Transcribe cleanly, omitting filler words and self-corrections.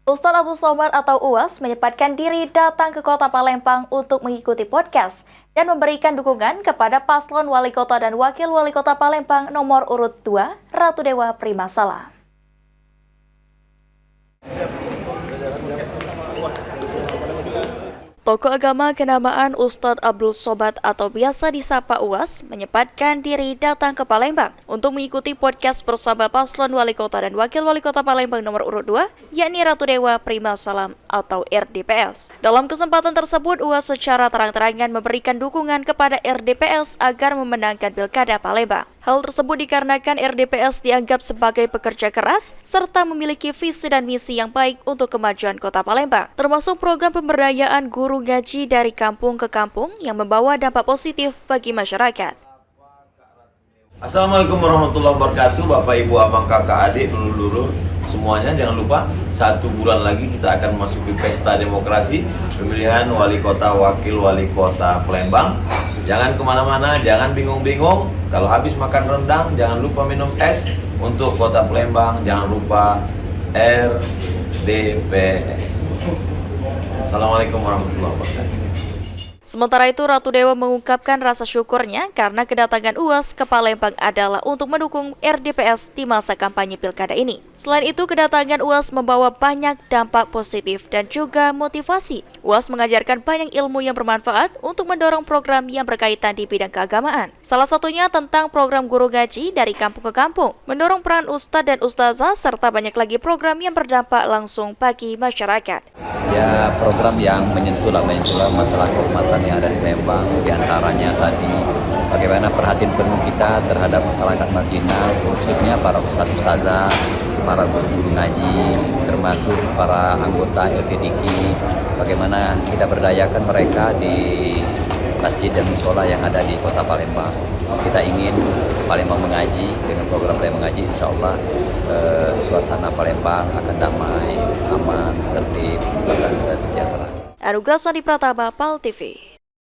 Ustadz Abdul Somad atau UAS menyempatkan diri datang ke kota Palembang untuk mengikuti podcast dan memberikan dukungan kepada paslon wali kota dan wakil wali kota Palembang nomor urut 2, Ratu Dewa Primasala. Tokoh agama kenamaan Ustadz Abdul Somad atau biasa disapa UAS menyempatkan diri datang ke Palembang untuk mengikuti podcast bersama paslon wali kota dan wakil wali kota Palembang nomor urut 2, yakni Ratu Dewa Primasala atau RDPS. Dalam kesempatan tersebut, UAS secara terang-terangan memberikan dukungan kepada RDPS agar memenangkan Pilkada Palembang. Hal tersebut dikarenakan RDPS dianggap sebagai pekerja keras serta memiliki visi dan misi yang baik untuk kemajuan kota Palembang, termasuk program pemberdayaan guru ngaji dari kampung ke kampung yang membawa dampak positif bagi masyarakat. Assalamualaikum warahmatullahi wabarakatuh, Bapak, Ibu, Abang, Kakak, Adik, Dulur-dulur semuanya. Jangan lupa 1 bulan lagi kita akan memasuki pesta demokrasi pemilihan wali kota, wakil wali kota Palembang. Jangan kemana-mana, jangan bingung-bingung. Kalau habis makan rendang, jangan lupa minum es. Untuk kota Palembang, jangan lupa RDPS. Assalamualaikum warahmatullahi wabarakatuh. Sementara itu, Ratu Dewa mengungkapkan rasa syukurnya karena kedatangan UAS ke Palembang adalah untuk mendukung RDPS di masa kampanye pilkada ini. Selain itu, kedatangan UAS membawa banyak dampak positif dan juga motivasi. UAS mengajarkan banyak ilmu yang bermanfaat untuk mendorong program yang berkaitan di bidang keagamaan. Salah satunya tentang program guru ngaji dari kampung ke kampung, mendorong peran ustadz dan ustazah, serta banyak lagi program yang berdampak langsung bagi masyarakat. Ya, program yang menyentuh masalah kehormatan yang ada di Palembang, diantaranya tadi bagaimana perhatian penuh kita terhadap masyarakat marginal, khususnya para ustadz-ustazah, para guru-guru ngaji, termasuk para anggota LPDK, bagaimana kita berdayakan mereka di masjid dan musola yang ada di kota Palembang. Kita ingin Palembang mengaji, dengan program Palembang mengaji, insya Allah suasana Palembang akan damai, aman, tertib, bahkan sejahtera. Anugrah Sandi Pratama, PAL TV.